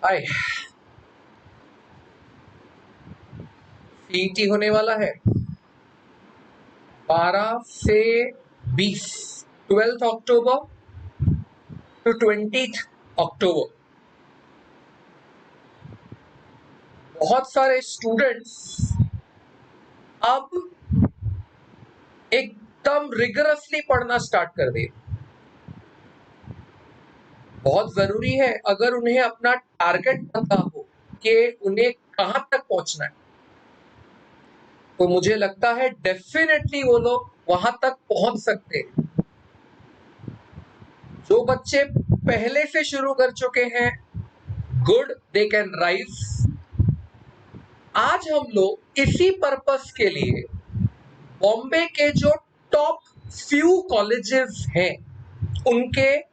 हाय, CET होने वाला है 12 से 20, 12 अक्टूबर टू 20 अक्टूबर। बहुत सारे स्टूडेंट्स अब एकदम रिगरसली पढ़ना स्टार्ट कर दे। बहुत जरूरी है अगर उन्हें अपना टारगेट पता हो कि उन्हें कहां तक पहुंचना है, तो मुझे लगता है डेफिनेटली वो लोग वहां तक पहुंच सकते हैं। जो बच्चे पहले से शुरू कर चुके हैं, गुड, दे कैन राइज। आज हम लोग इसी पर्पस के लिए बॉम्बे के जो टॉप फ्यू कॉलेजेस हैं उनके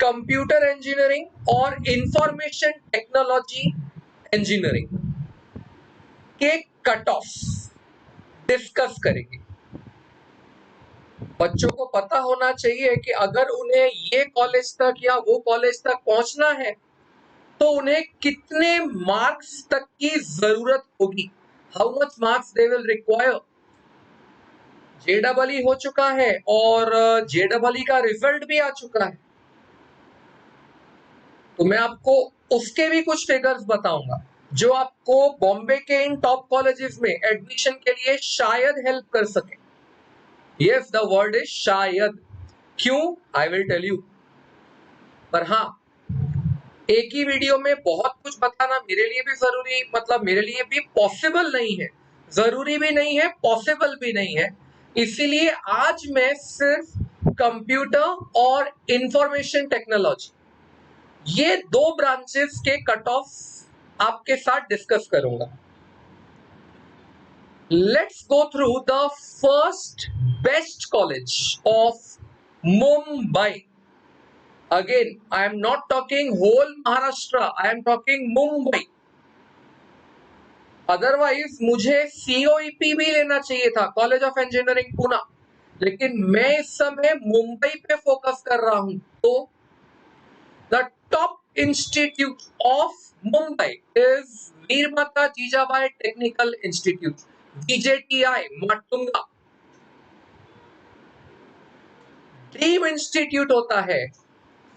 कंप्यूटर इंजीनियरिंग और इंफॉर्मेशन टेक्नोलॉजी इंजीनियरिंग के कट ऑफ डिस्कस करेंगे। बच्चों को पता होना चाहिए कि अगर उन्हें ये कॉलेज तक या वो कॉलेज तक पहुंचना है तो उन्हें कितने मार्क्स तक की जरूरत होगी, how much marks they will require. जेडबलई हो चुका है और जेडबलई का रिजल्ट भी आ चुका है, तो मैं आपको उसके भी कुछ फिगर्स बताऊंगा जो आपको बॉम्बे के इन टॉप कॉलेजेस में एडमिशन के लिए शायद हेल्प कर सके। यस, द वर्ड इज शायद। क्यों, आई विल टेल यू। पर हाँ, एक ही वीडियो में बहुत कुछ बताना मेरे लिए भी जरूरी, मतलब मेरे लिए भी पॉसिबल नहीं है। जरूरी भी नहीं है, पॉसिबल भी नहीं है। इसीलिए आज मैं सिर्फ कंप्यूटर और इंफॉर्मेशन टेक्नोलॉजी, ये दो ब्रांचेस के कट ऑफ आपके साथ डिस्कस करूंगा। Let's go through the first best college of Mumbai. Again, I am not talking whole Maharashtra, I am talking Mumbai. Otherwise मुझे COEP भी लेना चाहिए था, कॉलेज ऑफ इंजीनियरिंग पुणे, लेकिन मैं इस समय मुंबई पे फोकस कर रहा हूं। तो the top institute of Mumbai is Veer Mata Jijabai technical institute, VJTI Matunga. Dream institute होता है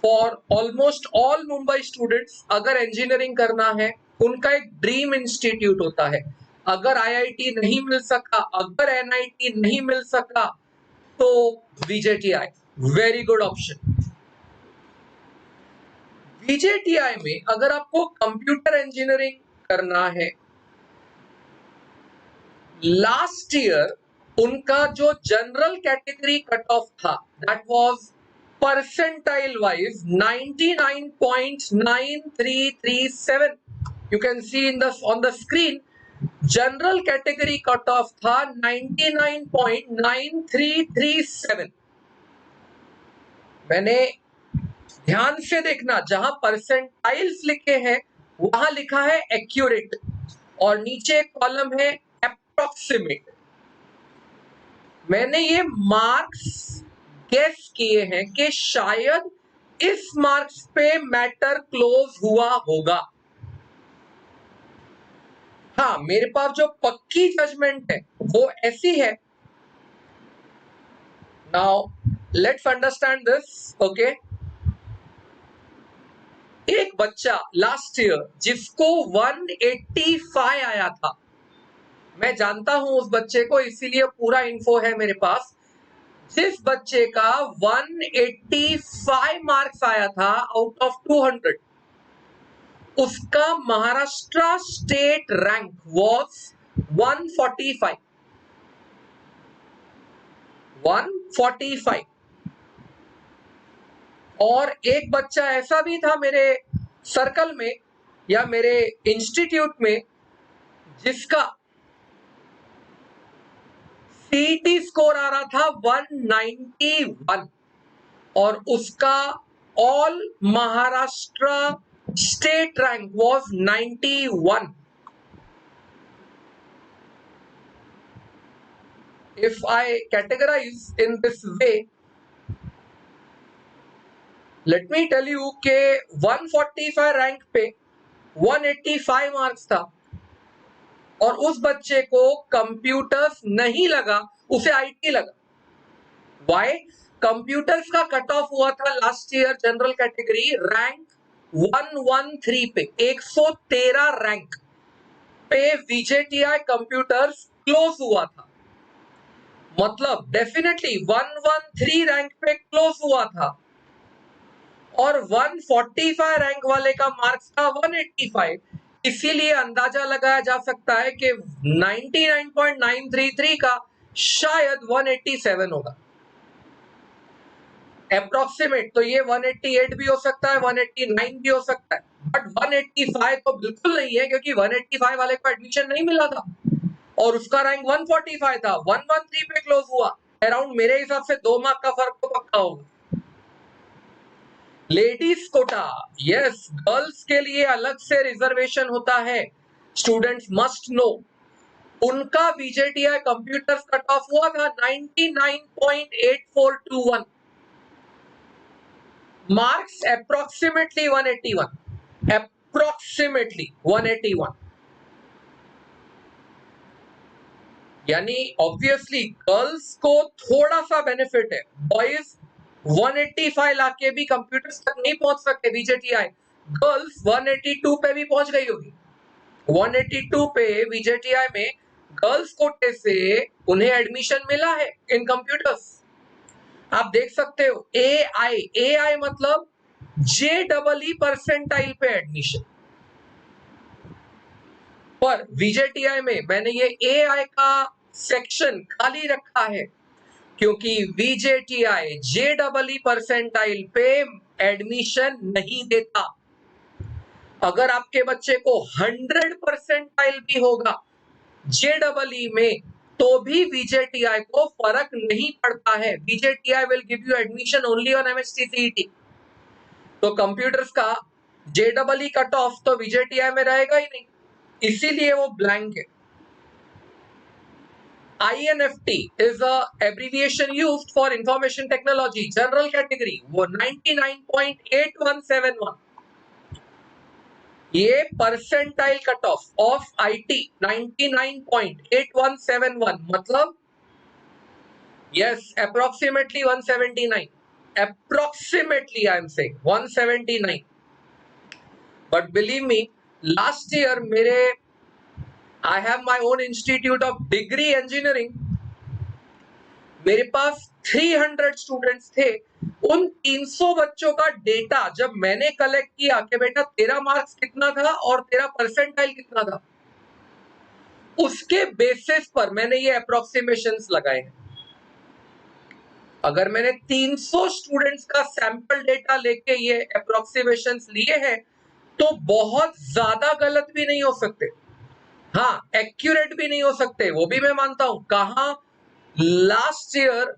for almost all Mumbai students. अगर इंजीनियरिंग करना है, उनका एक ड्रीम इंस्टीट्यूट होता है। अगर IIT नहीं मिल सका, अगर NIT नहीं मिल सका, तो VJTI very good option. VJTI में अगर आपको कंप्यूटर इंजीनियरिंग करना है, लास्ट ईयर उनका जो जनरल कैटेगरी कट ऑफ था, that was percentile wise 99.9337. You can see in the on the screen, general category cut off था 99.9337। मैंने ध्यान से देखना, जहां परसेंटाइल्स लिखे हैं वहां लिखा है एक्यूरेट और नीचे कॉलम है अप्रोक्सीमेट। मैंने ये मार्क्स गेस किए हैं कि शायद इस मार्क्स पे मैटर क्लोज हुआ होगा। हाँ, मेरे पास जो पक्की जजमेंट है वो ऐसी है। Now let's understand this, okay. एक बच्चा लास्ट ईयर जिसको 185 आया था, मैं जानता हूं उस बच्चे को, इसीलिए पूरा इन्फो है मेरे पास। जिस बच्चे का 185 मार्क्स आया था आउट ऑफ 200, उसका महाराष्ट्र स्टेट रैंक वाज 145। 145। और एक बच्चा ऐसा भी था मेरे सर्कल में या मेरे इंस्टीट्यूट में जिसका CET स्कोर आ रहा था 191 और उसका all Maharashtra state rank was 91। If I categorize in this way, let me tell you के 145 रैंक पे 185 मार्क्स था और उस बच्चे को कंप्यूटर्स नहीं लगा, उसे आईटी लगा। वाई? कंप्यूटर्स का कट ऑफ हुआ था last year general category rank 113 पे, 113 रैंक पे VJTI कंप्यूटर्स क्लोज हुआ था। मतलब डेफिनेटली 113 रैंक पे क्लोज हुआ था और 145 रैंक वाले का मार्क्स था 185। इसीलिए अंदाजा लगाया जा सकता है कि 99.933 का शायद 187 होगा। अप्रोक्सीमेट तो ये 188 भी हो सकता है, 189 भी हो सकता है, बट 185 तो बिल्कुल नहीं है, क्योंकि 185 वाले को एडमिशन नहीं मिला था और उसका रैंक 145 था, 113 पे क्लोज हुआ। अराउंड मेरे हिसाब से 2 मार्क का फर्क तो पक्का होगा। लेडीज कोटा, यस, गर्ल्स के लिए अलग से रिजर्वेशन होता है, स्टूडेंट्स मस्ट नो। उनका VJTI कंप्यूटर्स कट ऑफ हुआ था 99.8421, मार्क्स अप्रोक्सीमेटली 181, अप्रोक्सीमेटली 181। यानी ऑब्वियसली गर्ल्स को थोड़ा सा बेनिफिट है, बॉयज 185 लाके भी कंप्यूटर्स तक नहीं पहुंच सकते VJTI, गर्ल्स 182 पे भी पहुंच गई होगी। 182 पे VJTI में गर्ल्स कोटे से उन्हें एडमिशन मिला है इन कंप्यूटर्स। आप देख सकते हो AI मतलब JEE परसेंटाइल पे एडमिशन, पर VJTI में मैंने ये AI का सेक्शन खाली रखा है क्योंकि VJTI JEE परसेंटाइल पे एडमिशन नहीं देता। अगर आपके बच्चे को 100 परसेंटाइल भी होगा JEE में तो भी VJTI को फर्क नहीं पड़ता है। VJTI will give you admission only on MST CET। तो कंप्यूटर्स का JEE कट ऑफ तो VJTI में रहेगा ही नहीं, इसीलिए वो ब्लैंक है। INFT is a abbreviation used for information technology general category, वो 99.8171, ये percentile cut off of IT 99.8171, मतलब yes, approximately 179, approximately I am saying 179, but believe me, last year मेरे I have my own institute of degree engineering, मेरे पास 300 students थे। उन 300 बच्चों का data जब मैंने कलेक्ट किया कि बेटा तेरा मार्क्स कितना था और तेरा परसेंटाइल कितना था, उसके बेसिस पर मैंने ये अप्रोक्सीमेशंस लगाए हैं। अगर मैंने 300 स्टूडेंट्स का सैंपल डेटा लेके ये अप्रोक्सीमेशंस लिए हैं तो बहुत ज्यादा गलत भी नहीं हो सकते, हाँ एक्यूरेट भी नहीं हो सकते, वो भी मैं मानता हूं। कहां लास्ट ईयर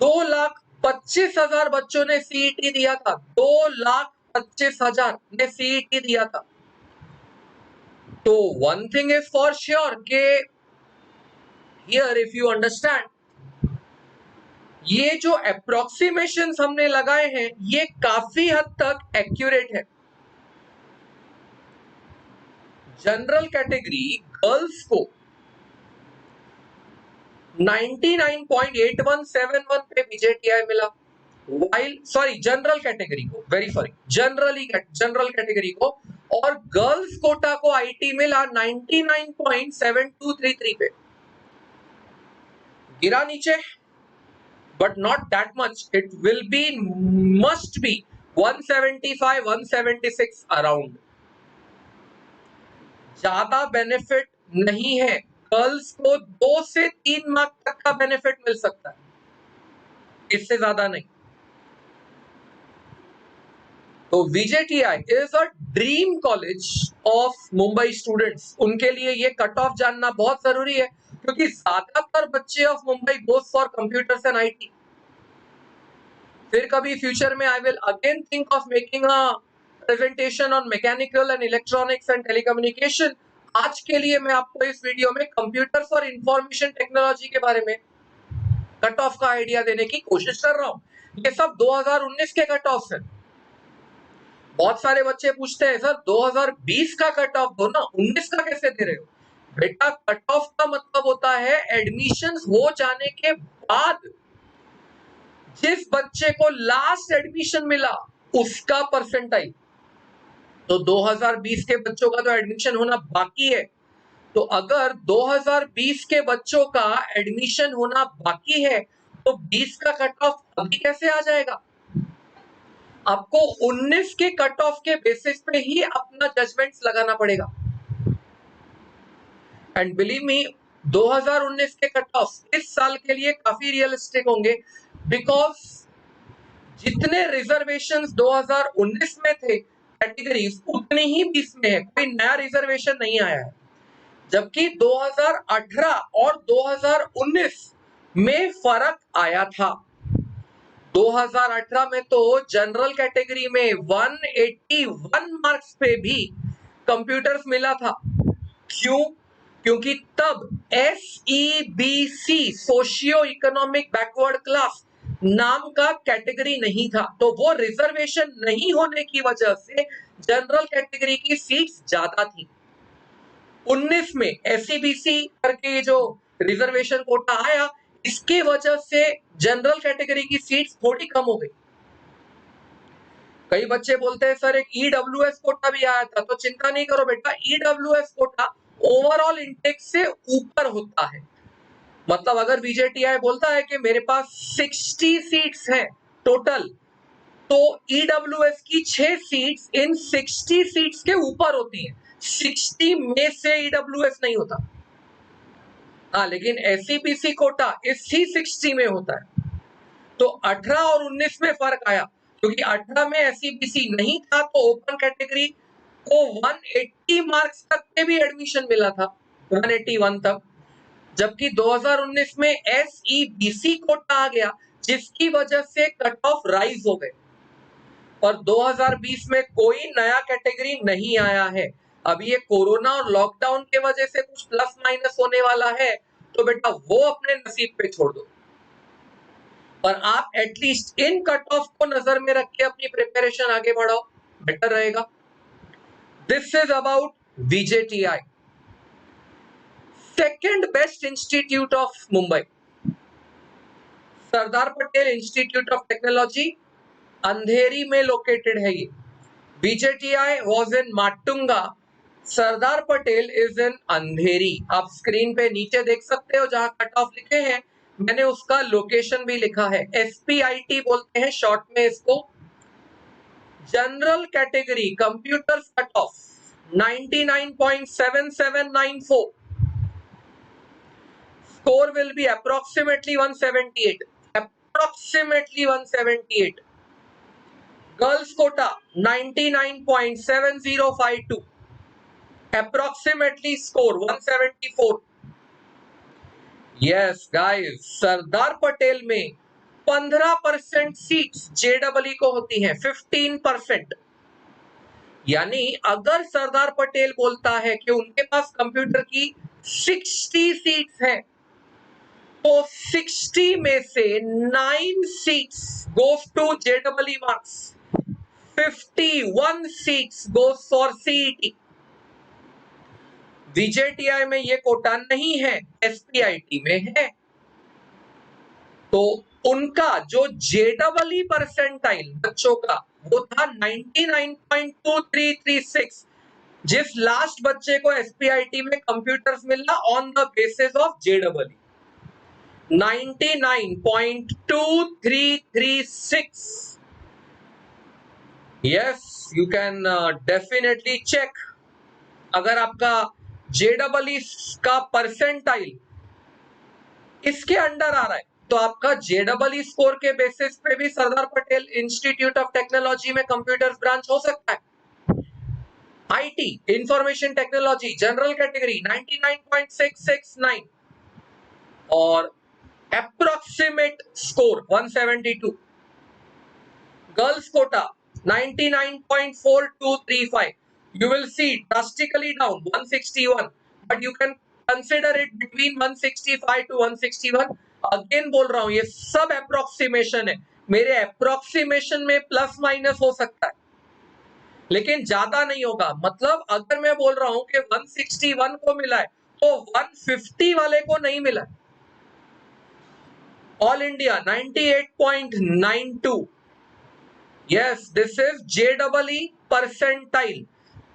2,25,000 बच्चों ने CET दिया था, 2,25,000 ने CET दिया था। तो one thing is for sure के हियर इफ यू अंडरस्टैंड, ये जो अप्रोक्सीमेशंस हमने लगाए हैं ये काफी हद तक एक्यूरेट है। जनरल कैटेगरी गर्ल्स को 99.8171 पे VJTI मिला, वाइल जनरल कैटेगरी को, वेरी सॉरी, जनरल कैटेगरी को, और गर्ल्स कोटा को IT मिला 99.7233 पे। गिरा नीचे, but not that much, it will be must be 175 176 around। ज्यादा बेनिफिट नहीं है, गर्ल्स को 2 से 3 मार्क तक का बेनिफिट मिल सकता है, इससे ज्यादा नहीं। तो VJTI is a dream college of Mumbai students, उनके लिए ये कट ऑफ जानना बहुत जरूरी है क्योंकि ज्यादातर बच्चे of Mumbai goes for computers and IT। फिर कभी फ्यूचर में I will again think of making a presentation on mechanical and electronics and telecommunication. आज के लिए मैं आपको इस वीडियो में कंप्यूटर्स और इंफॉर्मेशन टेक्नोलॉजी के बारे में कट ऑफ का आइडिया देने की कोशिश कर रहा हूं। ये सब 2019 के कट ऑफ है। बहुत सारे बच्चे पूछते हैं सर 2020 का कट ऑफ दो ना, 19 का कैसे दे रहे हो? बेटा कट ऑफ का मतलब होता है एडमिशन हो जाने के बाद जिस बच्चे को लास्ट एडमिशन मिला उसका परसेंटाइल। तो 2020 के बच्चों का तो एडमिशन होना बाकी है, तो अगर 2020 के बच्चों का एडमिशन होना बाकी है तो 20 का कट ऑफ अभी कैसे आ जाएगा? आपको 19 के कट ऑफ के बेसिस पे ही अपना जजमेंट्स लगाना पड़ेगा। एंड बिलीव मी 2019 के कट ऑफ इस साल के लिए काफी रियलिस्टिक होंगे, बिकॉज जितने रिजर्वेशंस 2019 में थे कैटेगरीज उतनी ही 20 में है, कोई नया रिजर्वेशन नहीं आया है। जबकि 2018 और 2019 में फर्क आया था। 2018 में तो जनरल कैटेगरी में 181 मार्क्स पे भी कंप्यूटर्स मिला था। क्यों? क्योंकि तब SEBC socio economic backward class नाम का कैटेगरी नहीं था, तो वो रिजर्वेशन नहीं होने की वजह से जनरल कैटेगरी की सीट्स ज्यादा थी। 19 में SEBC करके जो रिजर्वेशन कोटा आया, इसके वजह से जनरल कैटेगरी की सीट्स थोड़ी कम हो गई। कई बच्चे बोलते हैं सर एक EWS कोटा भी आया था, तो चिंता नहीं करो बेटा, EWS कोटा ओवरऑल इंटेक से ऊपर होता है। मतलब अगर VJTI बोलता है कि मेरे पास 60 सीट्स हैं टोटल, तो EWS की 6 सीट्स इन 60 सीट्स के ऊपर होती हैं। 60 में से EWS नहीं होता। हाँ, लेकिन SEBC कोटा इसी 60 में होता है। तो 18 और 19 में फर्क आया, क्योंकि 18 में SEBC नहीं था तो ओपन कैटेगरी को 180 मार्क्स तक के भी एडमिशन मिला था, 181 तक। जबकि 2019 में SEBC कोटा आ गया, जिसकी वजह से कट ऑफ राइज हो गए। और 2020 में कोई नया कैटेगरी नहीं आया है। अभी ये कोरोना और लॉकडाउन के वजह से कुछ प्लस माइनस होने वाला है, तो बेटा वो अपने नसीब पे छोड़ दो, और आप एटलीस्ट इन कट ऑफ को नजर में रख के अपनी प्रिपरेशन आगे बढ़ाओ, बेटर रहेगा। This is about VJTI, second best institute of Mumbai, Sardar Patel institute of technology, Andheri में लोकेटेड है ये। VJTI was in Matunga, Sardar Patel is in Andheri. आप स्क्रीन पे नीचे देख सकते हो जहां कट ऑफ लिखे हैं, मैंने उसका लोकेशन भी लिखा है। SPIT बोलते हैं शॉर्ट में इसको। General category computer cut off 99.7794, score will be approximately 178, approximately 178। Girls quota 99.7052, approximately score 174। Yes guys, Sardar Patel में 15% सीट्स JEE को होती हैं, 15%। यानी अगर सरदार पटेल बोलता है कि उनके पास कंप्यूटर की 60 सीट्स हैं, तो 60 में से 9 seats goes to JEE marks, 51 seats goes for CET। VJTI में ये कोटा नहीं है, SPIT में है। तो उनका जो JEE परसेंटाइल बच्चों का वो था 99.2336, जिस लास्ट बच्चे को SPIT में कंप्यूटर्स मिला on the basis of JEE, 99.2336। Yes, you can definitely check. अगर आपका JEE का परसेंटाइल इसके अंडर आ रहा है, तो आपका JEE स्कोर के बेसिस पे भी Sardar Patel institute of technology में कंप्यूटर्स ब्रांच हो सकता है। IT information technology general category 99.669 और approximate score 172। Girls quota 99.4235, you will see drastically down 161, but you can consider it between 165 to 161। Again बोल रहा हूं, ये सब अप्रोक्सीमेशन है, मेरे अप्रोक्सीमेशन में प्लस माइनस हो सकता है। लेकिन ज्यादा नहीं होगा। मतलब अगर मैं बोल रहा हूं कि 161 को मिला है तो 150 वाले को नहीं मिला। All India 98.92। Yes, this is JEE percentile.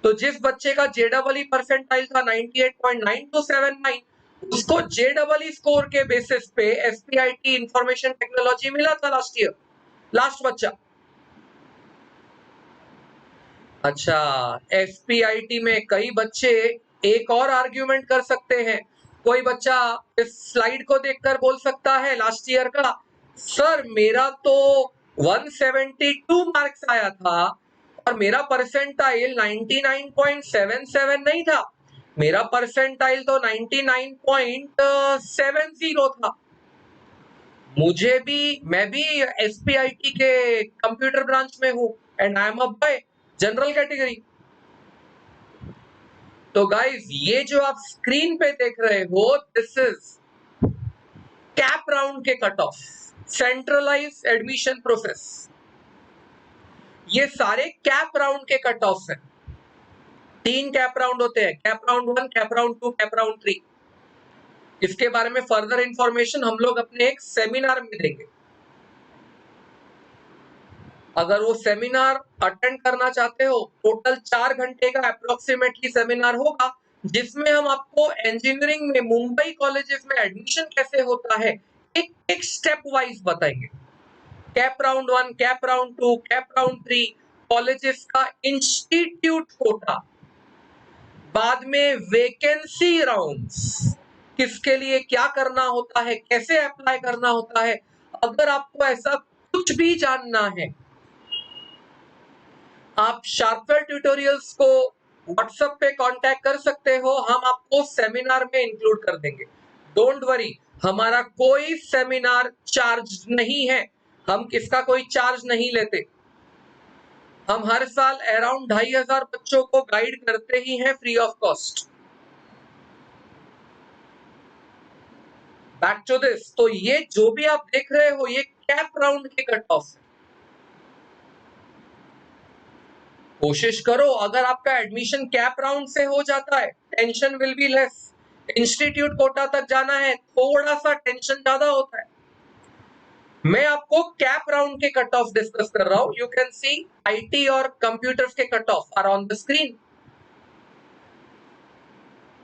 तो जिस बच्चे का JEE परसेंटाइल था 98.9279, उसको JEE स्कोर के बेसिस पे SPIT इंफॉर्मेशन टेक्नोलॉजी मिला था लास्ट ईयर, लास्ट बच्चा। अच्छा, SPIT में कई बच्चे एक और आर्ग्यूमेंट कर सकते हैं। कोई बच्चा इस स्लाइड को देखकर बोल सकता है लास्ट ईयर का, सर मेरा तो 172 मार्क्स आया था और मेरा परसेंटाइल 99.77 नहीं था, मेरा परसेंटाइल तो 99.70 था। मैं भी SPIT के कंप्यूटर ब्रांच में हूं and I am a boy general category. तो गाइस, ये जो आप स्क्रीन पे देख रहे हो, दिस इज कैप राउंड के cut off, centralised admission process. ये सारे कैप राउंड के कट ऑफ हैं। 3 कैप राउंड होते हैं, CAP round 1, CAP round 2, CAP round 3। इसके बारे में फर्दर इंफॉर्मेशन हम लोग अपने एक सेमिनार में देंगे। अगर वो सेमिनार अटेंड करना चाहते हो, टोटल 4 घंटे का अप्रोक्सीमेटली सेमिनार होगा, जिसमें हम आपको इंजीनियरिंग में मुंबई कॉलेजेस में एडमिशन कैसे होता है एक एक स्टेप वाइज बताएंगे। Cap round 1, CAP round 2, CAP round 3, colleges का इंस्टीट्यूट कोटा, बाद में वैकेंसी राउंड्स, किसके लिए क्या करना होता है, कैसे अप्लाई करना होता है। अगर आपको ऐसा कुछ भी जानना है, आप शार्पवेयर ट्यूटोरियल्स को व्हाट्सएप पे कांटेक्ट कर सकते हो, हम आपको सेमिनार में इंक्लूड कर देंगे। डोंट वरी, हमारा कोई सेमिनार चार्ज नहीं है, हम किसका कोई चार्ज नहीं लेते। हम हर साल अराउंड 2500 बच्चों को गाइड करते ही हैं free of cost. Back to this, तो ये जो भी आप देख रहे हो, ये कैप राउंड के कट ऑफ है। कोशिश करो, अगर आपका एडमिशन कैप राउंड से हो जाता है, tension will be less. Institute quota तक जाना है, थोड़ा सा टेंशन ज्यादा होता है। मैं आपको कैप राउंड के कट ऑफ डिस्कस कर रहा हूं। यू कैन सी IT और कंप्यूटर्स के cut off are on the screen.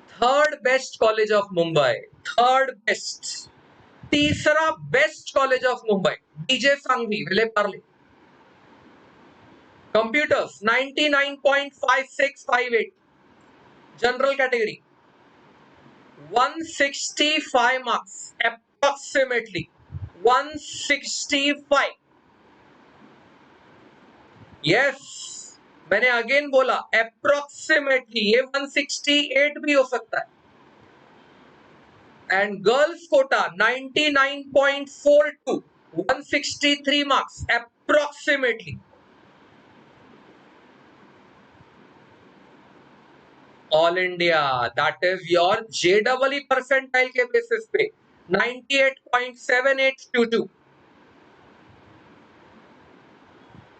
Third best college of Mumbai, third best, तीसरा best college of Mumbai DJ Sanghvi Vile Parle. Computers 99.5658, general category 165 marks, approximately 165। Yes, मैंने again बोला approximately, ये 168 भी हो सकता है। And girls quota 99.42, 163 marks approximately. All India, that is your JEE percentile के basis पे 98.7822।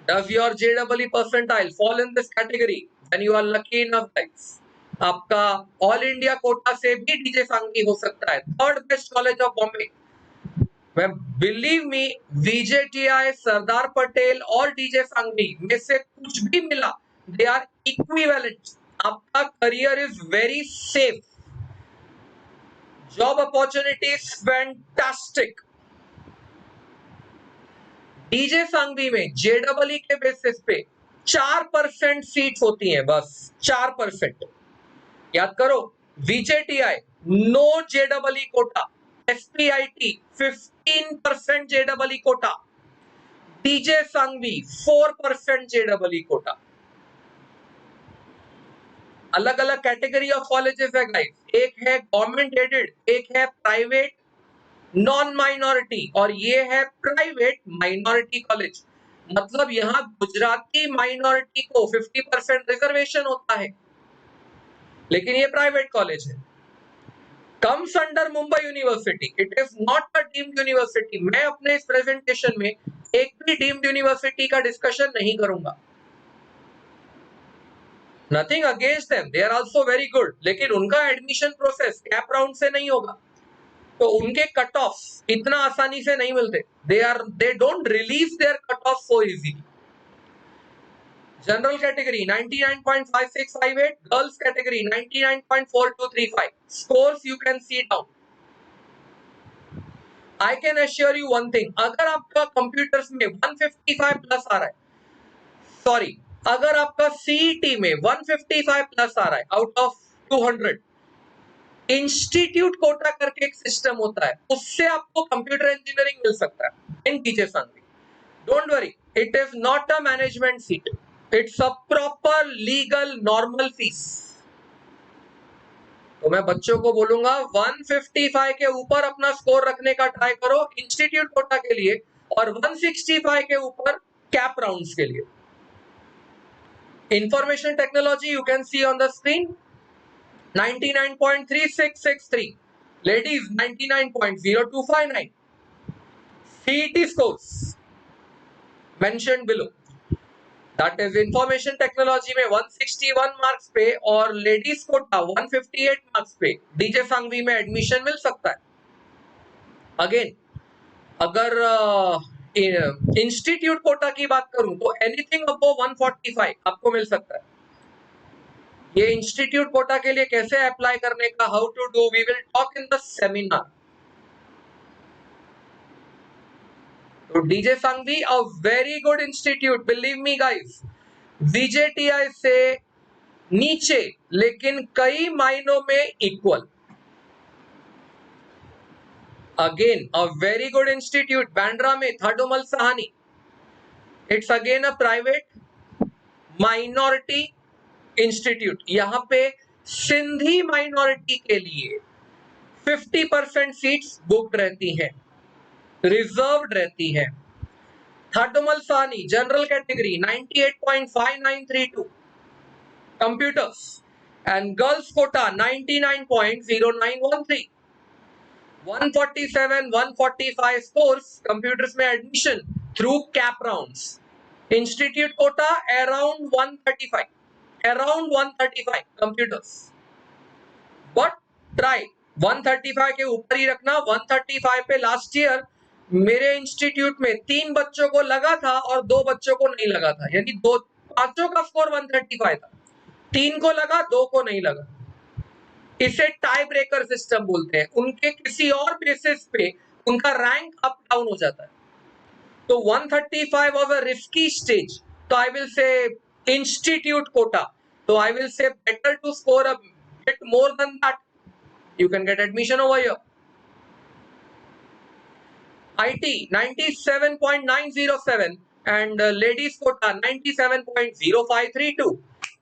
Does your JEE percentile fall in this category? Then you are lucky enough, guys. आपका ऑल इंडिया कोटा से भी DJ सांघवी हो सकता है, third best college of Bombay. Believe me, VJTI, Sardar Patel और DJ Sanghvi में से कुछ भी मिला, दे आर इक्विवेलेंट। आपका career is very safe, job opportunities fantastic. DJ Sanghvi में JEE के बेसिस पे 4% सीट होती हैं, बस 4%। याद करो, VJTI no JEE quota, SPIT 15% JEE quota, DJ Sanghvi 4% JEE quota. अलग अलग कैटेगरी ऑफ कॉलेजेस है गाइस, एक है गवर्नमेंट एडेड, एक है प्राइवेट नॉन माइनॉरिटी, और ये है प्राइवेट माइनॉरिटी कॉलेज। मतलब यहाँ गुजराती माइनॉरिटी को 50% रिजर्वेशन होता है, लेकिन ये प्राइवेट कॉलेज है। Comes under Mumbai university, it is not a deemed university. मैं अपने इस प्रेजेंटेशन में एक भी डीम्ड यूनिवर्सिटी का डिस्कशन नहीं करूंगा। Nothing against them, they are also very good, लेकिन उनका एडमिशन प्रोसेस कैप राउंड से नहीं होगा, तो उनके कट ऑफ इतना आसानी से नहीं मिलते, they don't release there cut off so easily. General category 99.5658, girls category 99.4235, scores you can C down. I can assure you one thing, अगर आपका कंप्यूटर्स में 155 प्लस आ रहा है, सॉरी, अगर आपका सीईटी में 155 प्लस आ रहा है आउट ऑफ 200, इंस्टीट्यूट कोटा करके एक सिस्टम होता है, उससे आपको कंप्यूटर इंजीनियरिंग मिल सकता है इन टीचर संघ। Don't worry, it is not a management seat, it's a proper legal normal fees. तो मैं बच्चों को बोलूंगा 155 के ऊपर अपना स्कोर रखने का ट्राई करो इंस्टीट्यूट कोटा के लिए, और 165 के ऊपर कैप राउंड्स के लिए। Information technology you can C on the screen 99.3663, ladies 99.0259, CET scores mentioned below, that is information technology में 161 मार्क्स पे और लेडीज कोटा 158 मार्क्स पे डीजे सांघवी में एडमिशन मिल सकता है। अगेन अगर इंस्टीट्यूट कोटा की बात करूं तो एनीथिंग अबव 145 आपको मिल सकता है। ये इंस्टीट्यूट कोटा के लिए कैसे अप्लाई करने का, how to do, we will talk in the seminar. तो DJ Sanghvi a very good institute, believe me guys, VJTI से नीचे लेकिन कई मायनों में equal. Again a very good institute Bandra में Thadomal Shahani, it's again a private minority institute. यहां पे सिंधी माइनॉरिटी के लिए 50% सीट्स बुक्ड रहती हैं, रिजर्व्ड रहती है। Thadomal Shahani general category 98.5932 computers, and girls quota 99.0913, 147 145 scores computers में admission through CAP rounds. Institute quota around 135 computers, but try 135 के ऊपर ही रखना। 135 पे लास्ट ईयर मेरे इंस्टीट्यूट में 3 बच्चों को लगा था और 2 बच्चों को नहीं लगा था, यानी 5 का स्कोर 135 था, 3 को लगा 2 को नहीं लगा। इसे टाई ब्रेकर सिस्टम बोलते हैं, उनके किसी और बेसिस पे उनका रैंक अप डाउन हो जाता है। तो 135 वाज अ रिस्की स्टेज, तो I will say institute quota, तो I will say better to score a bit more than that, you can get admission over here. IT 97.907 and ladies quota 97.0532.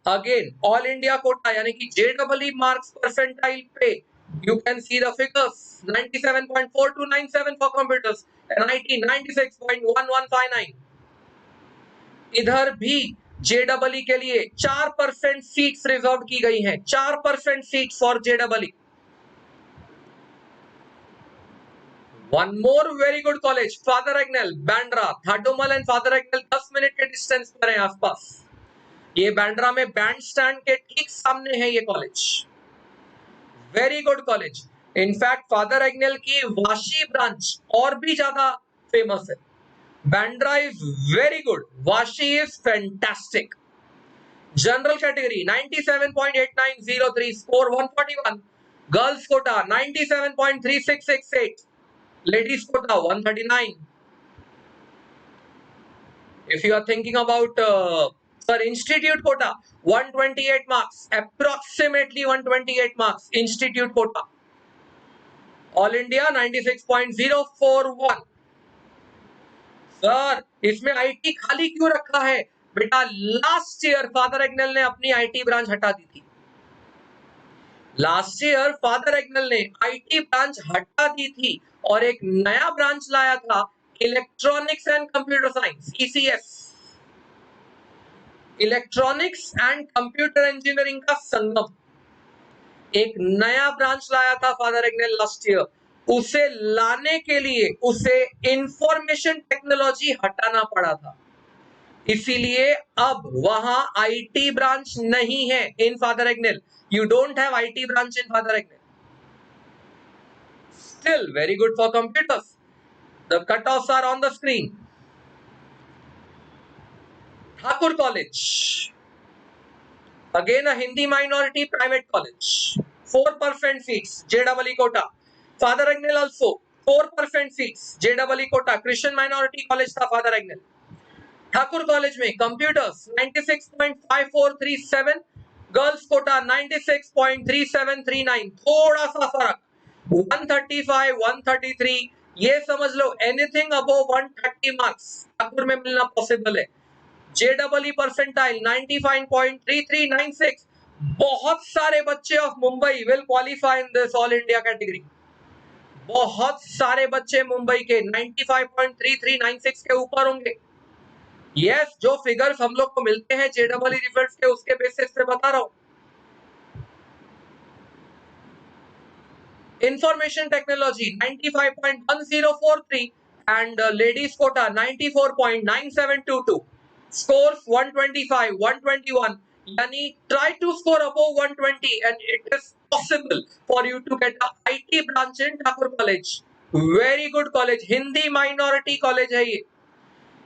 Again all India quota यानी कि JEE marks percentile पे you can see the figures 97.4297 for computers and IT 96.1159. इधर भी JEE के लिए 4% seats reserve की गई हैं, 4% seat for JEE। One more very good college, Father Agnel, Bandra, Thadomal and father Agnel 10 minute के डिस्टेंस पर है आसपास। ये बांद्रा में बैंड स्टैंड के ठीक सामने है ये college, very good college. In fact father Agnel की वाशी ब्रांच और भी ज्यादा फेमस है। Bandra is very good, Vashi is fantastic. General category 97.8903, score 141, girls quota 97.3668, ladies quota 139. If you are thinking about institute quota 128 marks, approximately 128 marks institute quota. All India 96.041. Sir इसमें IT खाली क्यों रखा है? बेटा लास्ट ईयर फादर एग्नेल ने अपनी IT branch हटा दी थी। लास्ट ईयर फादर एग्नेल ने आईटी ब्रांच हटा दी थी और एक नया ब्रांच लाया था, electronics and computer science, ECS, electronics and computer engineering का संगम। एक नया ब्रांच लाया था फादर एग्नेल लास्ट ईयर, उसे लाने के लिए उसे इंफॉर्मेशन टेक्नोलॉजी हटाना पड़ा था। इसीलिए अब वहां आईटी ब्रांच नहीं है in father Agnel. You don't have IT branch in father Agnel. Still very good for computers. The cutoffs are on the screen. Thakur College, again a Hindi minority private college, 4% seats, JEE quota. Father Agnel also 4% seats, JEE quota. Christian minority college था Father Agnel. Thakur college में computers 96.5437, girls Kota 96.3739, थोड़ा सा फर्क 135 133. ये समझ लो anything above 130 marks Thakur में मिलना possible है. JEE percentile 95.3396. बहुत सारे बच्चे of Mumbai will qualify in this all India category. बहुत सारे बच्चे मुंबई के 95.3396 के ऊपर होंगे. यस, जो फिगर्स हम लोग को मिलते हैं JEE रिजल्ट्स के, उसके बेसिस पे बता रहा हूं. Information technology 95.1043 and ladies quota 94.9722. Scores 125 121. यानी try to score above 120 and it is possible for you to get a IT branch in Thakur college. Very good college, Hindi minority college है ये.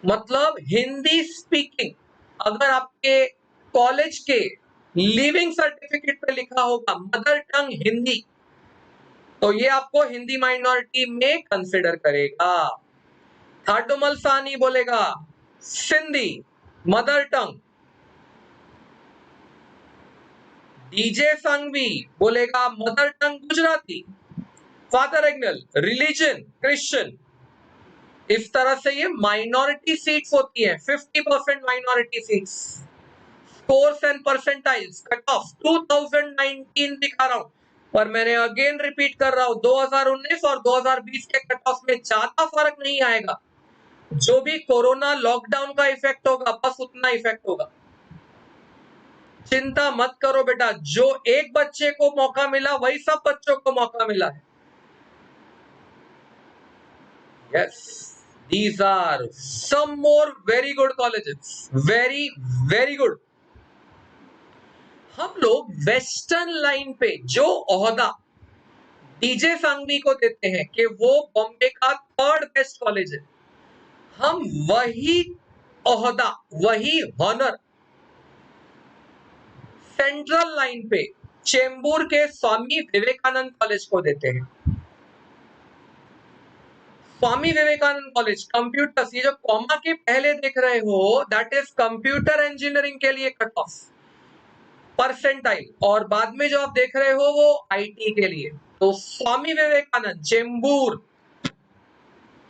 मतलब हिंदी स्पीकिंग. अगर आपके कॉलेज के लिविंग सर्टिफिकेट पे लिखा होगा मदर टंग हिंदी, तो ये आपको हिंदी माइनॉरिटी में कंसिडर करेगा. थाडुमल सानी बोलेगा Sindhi mother tongue. DJ Sanghvi बोलेगा mother tongue Gujarati. Father Agnel religion Christian. इस तरह से ये माइनॉरिटी सीट्स होती है, 50% minority seats. Scores and percentiles cut off 2019 दिखा रहा हूं, पर मैंने अगेन रिपीट कर रहा हूं 2019 और 2020 के कट ऑफ में ज्यादा फर्क नहीं आएगा. जो भी कोरोना लॉकडाउन का इफेक्ट होगा बस उतना इफेक्ट होगा. चिंता मत करो बेटा, जो एक बच्चे को मौका मिला वही सब बच्चों को मौका मिला है. Yes, these are some more very good colleges. Very, very good. हम लोग वेस्टर्न लाइन पे जो ओहदा डीजे संघवी को देते हैं कि वो बॉम्बे का 3rd बेस्ट कॉलेज है, हम वही ओहदा, वही हॉनर सेंट्रल लाइन पे चेंबूर के स्वामी विवेकानंद कॉलेज को देते हैं. स्वामी विवेकानंद कॉलेज कंप्यूटर्स, ये जो कॉमा के पहले देख रहे हो दैट इज कंप्यूटर इंजीनियरिंग के लिए कट ऑफ परसेंटाइल, और बाद में जो आप देख रहे हो वो आईटी के लिए. तो Swami Vivekanand Chembur,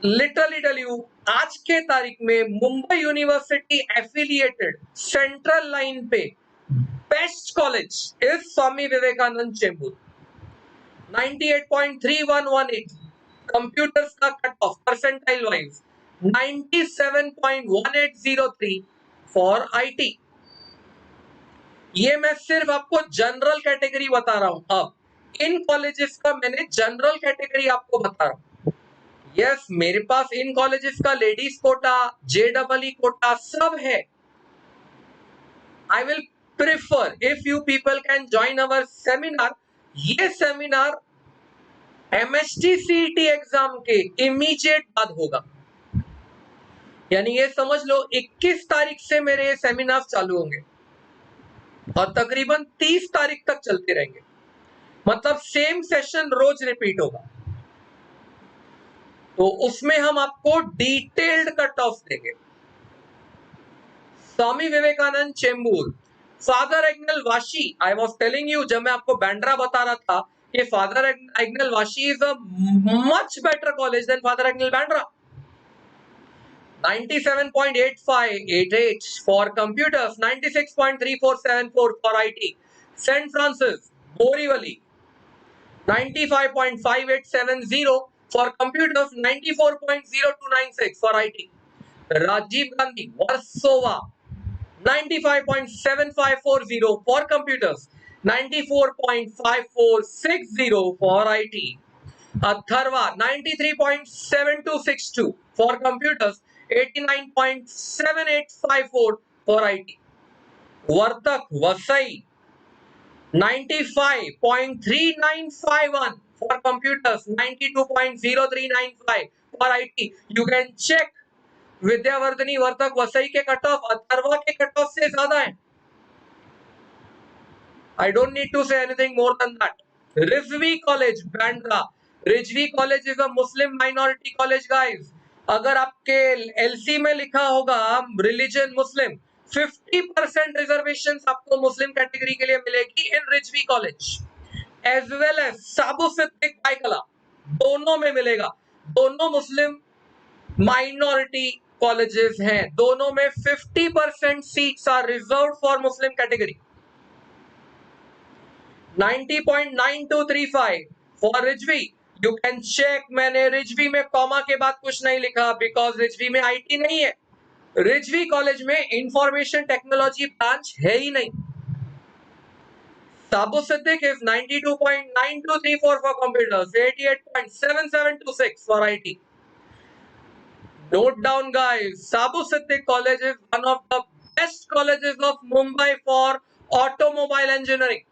literally tell you, आज के तारीख में Mumbai university affiliated central line पे best college is Swami Vivekanand Chembur. 98.3118 computers का cut off percentile wise, 97.1803 for IT. ये मैं सिर्फ आपको जनरल कैटेगरी बता रहा हूं. अब इन कॉलेजेस का मैंने जनरल कैटेगरी आपको बता रहा हूं. यस, मेरे पास इन कॉलेजेस का लेडीज कोटा, JEE कोटा सब है. I will prefer if you people can join our seminar. ये सेमिनार MST CET एग्जाम के इमीडिएट बाद होगा. यानी ये समझ लो 21 तारीख से मेरे ये सेमिनार चालू होंगे और तकरीबन 30 तारीख तक चलते रहेंगे. मतलब सेम सेशन रोज रिपीट होगा. तो उसमें हम आपको डिटेल्ड कट ऑफ देंगे. Swami Vivekanand Chembur, father Agnel Vashi. I was telling you जब मैं आपको बैंड्रा बता रहा था कि father Agnel Vashi is a much better college than father Agnel Bandra. 97.8588 for computers, 96.3474 for IT. St. Francis, Borivali, 95.5870 for computers, 94.0296 for IT. Rajiv Gandhi, Warsaw, 95.7540 for computers, 94.5460 for IT. Atharva, 93.7262 for computers, 89.7854 for IT. Vartak, Vasai, 95.3951 for computers, 92.0395 for IT. You can check Vidyavardhini, Vartak, Vasai के cut of Atharva के cut of से ज्यादा है. I don't need to say anything more than that. Rizvi College, Bandra. Rizvi College is a Muslim minority college, guys. अगर आपके LC में लिखा होगा रिलीजन मुस्लिम, 50% रिजर्वेशन आपको मुस्लिम कैटेगरी के लिए मिलेगी in Rizvi college. As well as Saboo Siddik Byculla, दोनों में मिलेगा. दोनों मुस्लिम माइनॉरिटी कॉलेजेस हैं. दोनों में 50% seats are reserved for Muslim category. 90.9235 for Rizvi. You can check. मैंने रिजवी में कॉमा के बाद कुछ नहीं लिखा बिकॉज रिजवी में आईटी नहीं है. रिजवी कॉलेज में इंफॉर्मेशन टेक्नोलॉजी ब्रांच है ही नहीं. साबु Siddique is 92.9234 for computers, 88.7726 for IT. Note down, guys. Sabu Siddiq College is one of the best colleges of Mumbai for automobile engineering.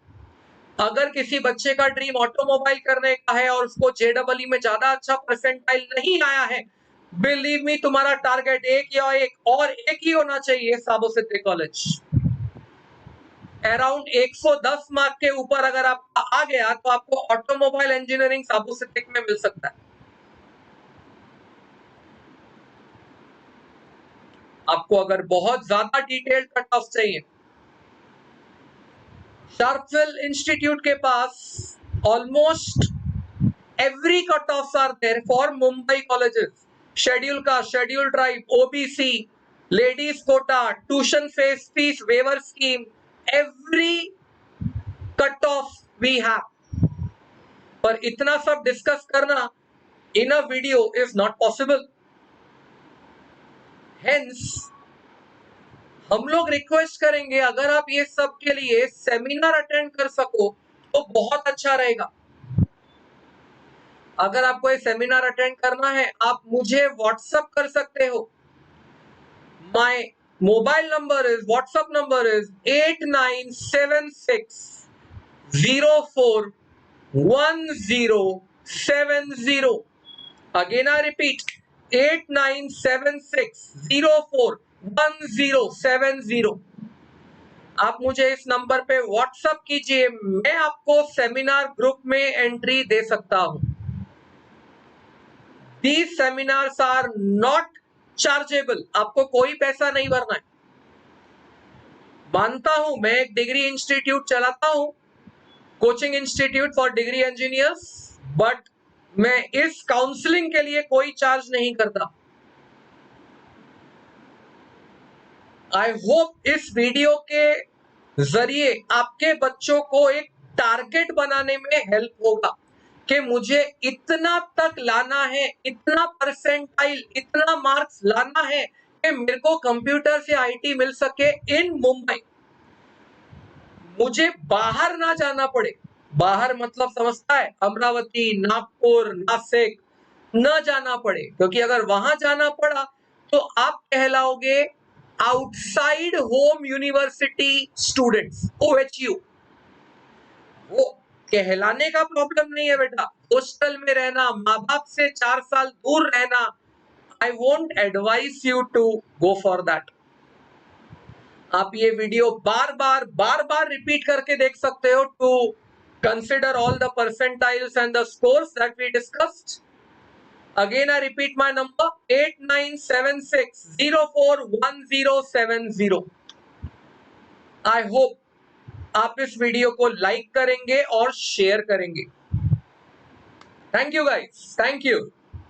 अगर किसी बच्चे का ड्रीम ऑटोमोबाइल करने का है और उसको JEE में ज्यादा अच्छा परसेंटाइल नहीं आया है, बिलीव मी तुम्हारा टारगेट एक ही होना चाहिए. साबु सिद्दीक कॉलेज अराउंड 110 मार्क के ऊपर अगर आपका आ गया तो आपको ऑटोमोबाइल इंजीनियरिंग साबु सिद्दीक में मिल सकता है. आपको अगर बहुत ज्यादा डिटेल्ड कट ऑफ चाहिए, शार्पविल इंस्टीट्यूट के पास almost every cut off are there for Mumbai colleges. Schedule caste, schedule tribe, OBC, ladies quota, tuition fees waiver scheme, every cut off we have. पर इतना सब डिस्कस करना in a video is not possible. Hence हम लोग request करेंगे अगर आप ये सब के लिए सेमिनार अटेंड कर सको तो बहुत अच्छा रहेगा. अगर आपको ये सेमिनार अटेंड करना है आप मुझे व्हाट्सएप कर सकते हो. My mobile number is, WhatsApp number is 8976041070. Again I repeat 8976041070. आप मुझे इस नंबर पे व्हाट्सएप कीजिए. मैं आपको सेमिनार ग्रुप में एंट्री दे सकता हूं. These seminars are not chargeable. आपको कोई पैसा नहीं भरना है. मानता हूं मैं एक डिग्री इंस्टीट्यूट चलाता हूं, coaching institute for degree engineers, but मैं इस काउंसलिंग के लिए कोई चार्ज नहीं करता. आई होप इस वीडियो के जरिए आपके बच्चों को एक टारगेट बनाने में हेल्प होगा कि मुझे इतना तक लाना है, इतना परसेंटाइल, इतना मार्क्स लाना है कि मेरे को कंप्यूटर से आईटी मिल सके इन मुंबई. मुझे बाहर ना जाना पड़े. बाहर मतलब समझता है, अमरावती, नागपुर, नासिक न जाना पड़े. क्योंकि अगर वहां जाना पड़ा तो आप कहलाओगे outside home university students, OHU. वो कहलाने का प्रॉब्लम नहीं है बेटा. हॉस्टल में रहना, माँ बाप से 4 साल दूर रहना, I won't advise you to go for that. आप ये वीडियो बार बार रिपीट करके देख सकते हो to consider all the percentiles and the scores that we discussed. Again, I repeat my number 8976041070. I hope आप इस वीडियो को लाइक करेंगे और शेयर करेंगे. Thank you guys, thank you.